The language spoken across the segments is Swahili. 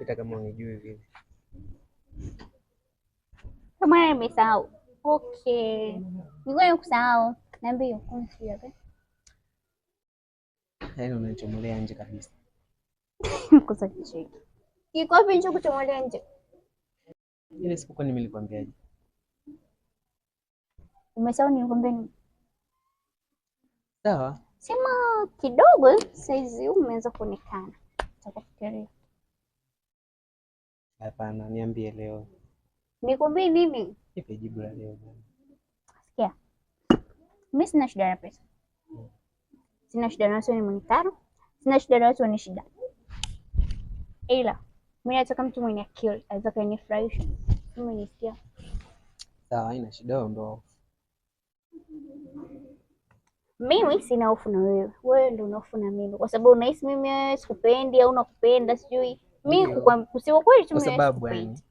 unapita kama unijui vile. Kama nimesahau. Okay. Nilikuwa kusahau. Niambie uko wapi? Yaani unanichomolea nje kabisa. Kosa kicheki. Kiko wapi nje kuchomolea nje? Ile siku kwani nilikwambiaje? Umesahau nilikwambia nini? Sawa. Sema kidogo saizi umeanza kuonekana. Nitakufikiria. Hapana, niambie leo. Nikwambie nini? Nipe jibu la leo bwana. Sikia. Mimi sina shida na pesa. Sina shida na watu wenye muonekano. Sina shida na watu wenye shida. Ila mimi nataka mtu mwenye akili, aweza kunifurahisha. Mimi nisikia. Sawa, haina shida ndo. Mimi sina hofu na wewe. Wewe ndio una hofu na mimi. Kwa sababu unahisi mimi sikupendi au unakupenda sijui. Mimi kusema kweli tu mimi sikupendi.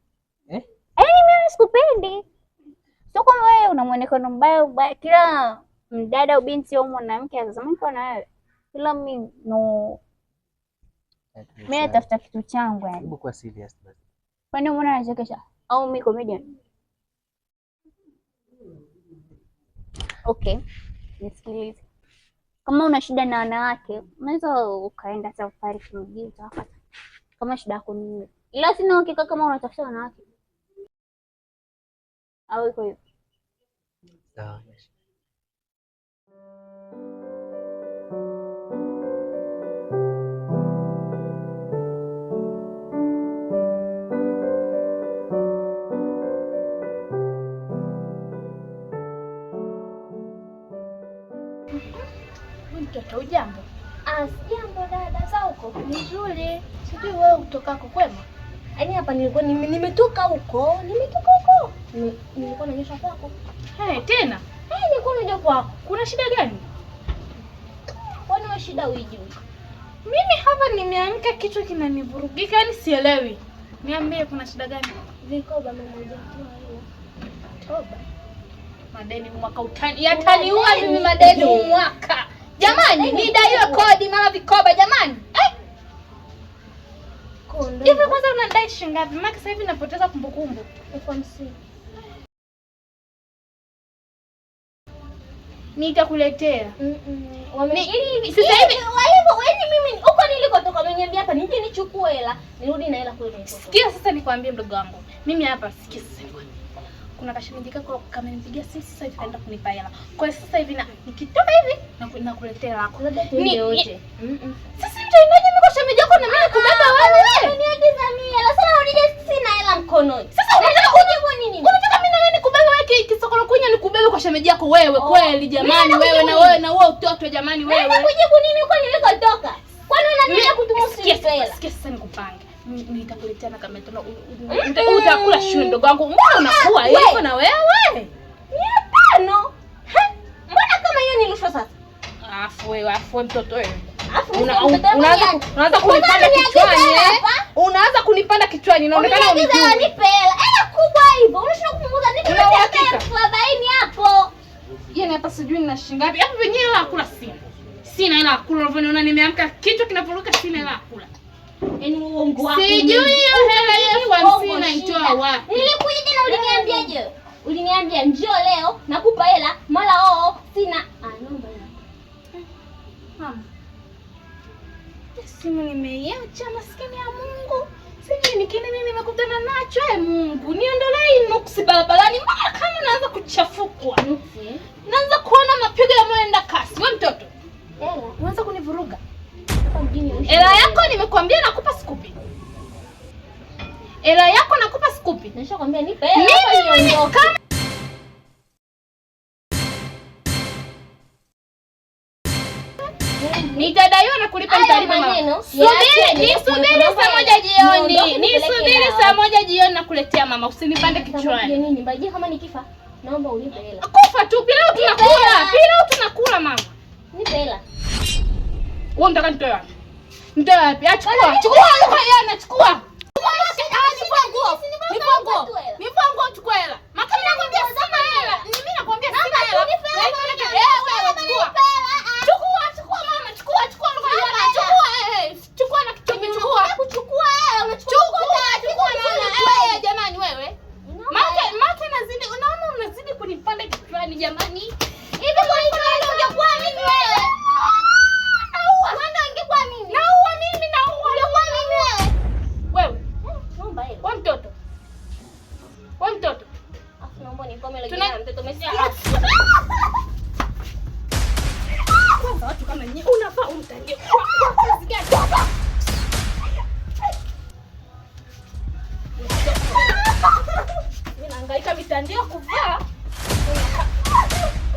Mimi sikupendi. Sio kama wewe una muonekano mbaya, kila mdada au binti au mwanamke anasema kwa na wewe. Ila mimi no. Mimi natafuta kitu changu yani. Hebu kwa serious basi. Kwani umeona anachekesha? Au mimi comedian? Okay. Nisikilize. Kama una shida na wanawake, unaweza ukaenda safari kimjini utapata. Kama shida yako ni. Ila sina uhakika kama unatafuta wanawake. Au iko hivyo? Sawa. Mtoto ujambo? Sijambo dada, za huko? Nzuri. Sijui wewe utokako kwema? Yaani hapa nilikuwa nimetoka huko. Nilikuwa nanyesha kwako. Tena? Nilikuwa naja kwako. Kuna shida gani? Kwani wewe shida uijui? Mimi hapa nimeamka kichwa kinanivurugika, yani sielewi. Niambie kuna shida gani? Vikoba mama hajatoa hela. Toba. Madeni mwaka utani. Yataniua mimi madeni mwaka. Jamani, nidaiwe kodi mara vikoba jamani. Hivi kwanza unadai shilingi ngapi? Maana sasa hivi napoteza kumbukumbu. 50. Nitakuletea. Sasa hivi wewe mimi huko nilikotoka umeniambia hapa nije nichukue hela, nirudi na hela kule. Sikia sasa nikwambie mdogo wangu. Mimi hapa sikia sasa nikwambie. Kuna kashilingi kako kama nipigia simu sasa hivi kaenda kunipa hela. Kwa hiyo sasa hivi nikitoka hivi nakuletea lako. Ni yote. Sasa mtaendaje mimi kwa shemeji yako na mimi kubeba wewe? Niagiza mimi hela. Sasa unije sina hela mkononi. Sasa unataka kujibu nini? Unataka mimi na wewe nikubebe wewe kisokolo kunya nikubebe kwa shemeji yako wewe kweli jamani wewe na wewe utoto jamani wewe. Unataka kujibu nini huko nilikotoka? Kwani unaniambia kutumusika hela? Sikia sasa nikupange. Nitakuletea na kama tena utakula shule ndogo wangu. Mbona unakuwa hivyo na wewe? 500. Mbona kama hiyo ni rushwa sasa? Afu mtoto wewe. Unaanza kunipanda kichwani Unaanza kunipanda kichwani inaonekana unijui. Nipe hela. Hela kubwa hivyo. Unashika kupunguza nini? Unataka 40 hapo. Yeye hapa sijui nina shilingi ngapi. Hapo wenyewe hela kula sina. Sina hela kula unaona nimeamka kichwa kinavuruka sina hela kula. Yaani uongo wako. Sijui hiyo hela hiyo 50 naitoa wapi? Nilikuja tena uliniambiaje? Uliniambia njoo leo nakupa hela, mara sina. Naomba hela. Mama. Simu nimeiacha maskini ya Mungu. Sijui ni kile mimi nimekutana nacho Mungu. Niondolee hii nuksi barabarani. Mbona kama naanza kuchafukwa? Nuksi. Naanza kuona mapigo ya mwenda kasi. Wewe mtoto. Hela. Unaanza kunivuruga. Hela yako nimekuambia nakupa sikupi. Hela yako nakupa sikupi. Nishakwambia nipe hela niondoke. Nitadaiwa na kulipa nitalipa mama. Nisubiri saa moja jioni. Nisubiri saa moja jioni nakuletea mama. Usinipande kichwani. Nini mbaya kama nikifa? Naomba unipe hela. Kufa tu pilau tunakula. Pilau tunakula mama. Nipe hela. Wewe unataka nitoe wapi? Nitoe wapi? Achukua. Chukua hela nachukua. Nipango chukua hela. Maka nakwambia sema hela. Mimi nakwambia sema hela. Wewe chukua. Chukua mama, chukua. Chukua na kitu chukua. Chukua hela unachukua. jamani. Hivi kwa nini ungekuwa mimi wewe? Wanda ungekuwa mimi. Naua mimi naua. Ungekuwa mimi wewe. Wewe. Naomba hela. Wewe mtoto. Wewe mtoto. Afu naomba nikome ile jana mtoto umesikia. Kwanza watu kama nyinyi unafaa umtandie. Kwa kazi gani? Mimi naangaika mitandio kuvaa.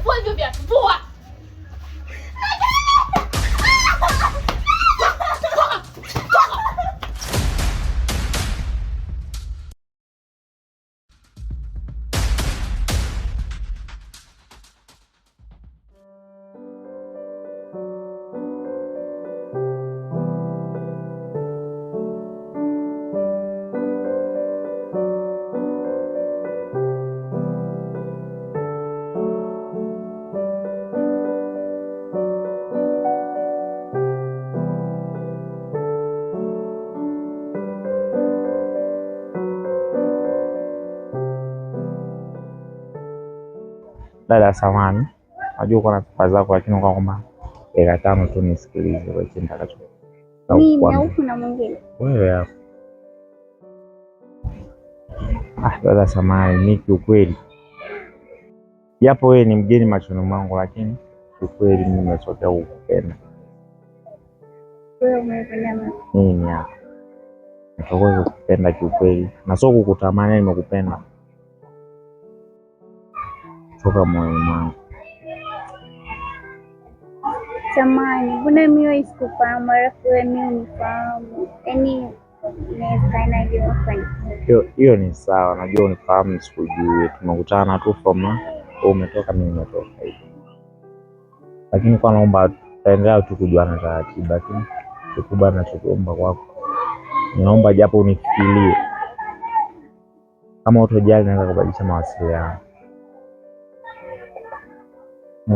Vua hivyo viatu, vua. Dada samani, najua uko na sifa zako lakini kwa kwamba dakika 5 tu nisikilize kwa chini nitakacho. Mimi au kuna mwingine? Wewe hapo. Dada samani, ni kiukweli. Japo wewe ni mgeni machoni mwangu lakini kiukweli mimi nimetokea kukupenda. Wewe umependa mimi hapa. Nataka kukupenda kiukweli. Na sio kukutamani, nimekupenda. Toka moyoni mwangu. Samahani, mbona mimi sikufahamu, alafu wewe mimi unifahamu? Yaani inawezekana hivyo kufanya. Hiyo ni sawa, najua unifahamu sikujui. Tumekutana tu from umetoka mimi nimetoka hivi. Lakini kwa naomba taendelea tu kujuana taratibu, lakini kikubwa ninachokuomba kwako, naomba japo unifikirie. Kama utojali naweza kubadilisha mawasiliano.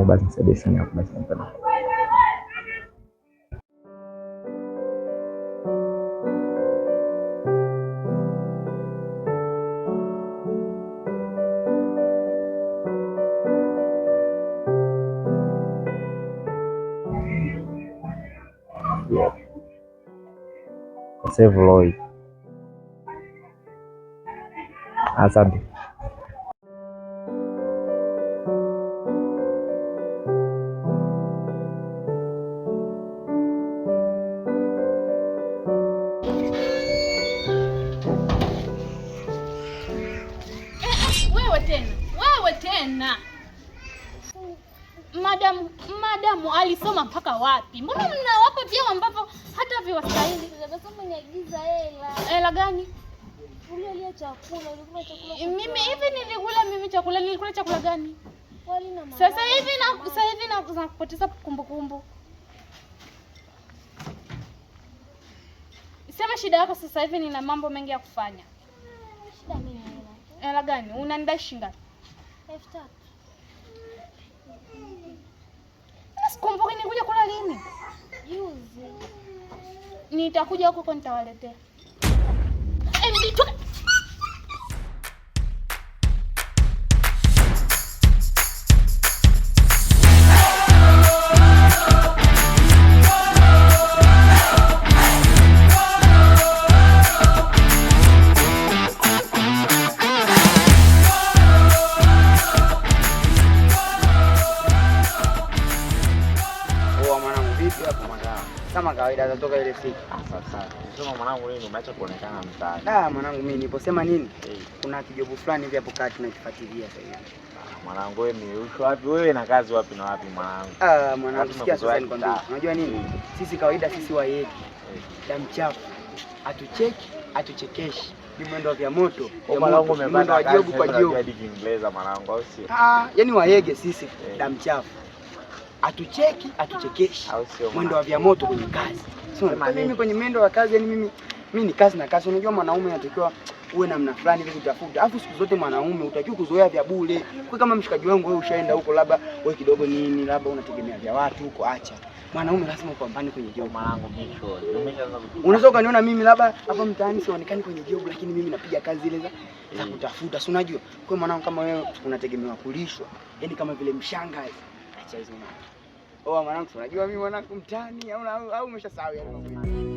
Basi nisaidie simu yako basi mpana. Yeah. Save Lloyd. Asante. Wewe tena. Madamu alisoma mpaka wapi? Mbona mnawapa vyeo ambavyo hata viwastahili? Sasa niagiza hela. Hela gani? Ulialia chakula, ulikula chakula. Mimi hivi nilikula chakula gani? Wali na mama. Sasa hivi na kupoteza kumbukumbu. Sema shida yako sasa hivi, nina mambo mengi ya kufanya. Shida nini? Hela gani? Unanidai shilingi ngapi? 3,000. Sikumbuki nikuja kula lini? Juzi. Nitakuja huko nitawaletea. Nitoke. Kama kawaida atatoka ile siku. Sasa sema mwanangu, leo umeacha kuonekana mtaani. Mwanangu mimi niposema nini? Kuna kijobu fulani hivi hapo kati tunakifuatilia sasa hivi. Mwanangu wewe ni uko wapi? Wewe na kazi wapi na wapi mwanangu? Mwanangu sikia sasa nikwambie. Unajua nini? Sisi kawaida sisi Wayegi. Damu chafu. Atucheki, atuchekeshi. Ni mwendo vya moto. Mwanangu umebana jobu kwa jobu. Hadi Kiingereza mwanangu au sio? Yaani Wayegi sisi damu chafu. Atucheki, atuchekeshi. Mwendo wa vya moto kwenye kazi. Mimi kwenye mwendo wa kazi, yani mimi ni kazi na kazi. Unajua mwanaume anatakiwa uwe namna fulani hivi kutafuta. Alafu siku zote mwanaume utakiwa kuzoea vya bure. Kwa kama mshikaji wangu wewe ushaenda huko, labda wewe kidogo nini, labda unategemea vya watu huko, acha. Mwanaume lazima upambane kwenye job. Mwanangu micho. Unaweza ukaniona mimi labda hapa mtaani sionekani kwenye job, lakini mimi napiga kazi zile za kutafuta. Si unajua? Kwa mwanangu kama wewe unategemewa kulishwa. Yaani kama vile mshangazi. Acha hizo mambo. Mwanangu unajua mimi mwanangu mtaani au umeshasahau ya mambo.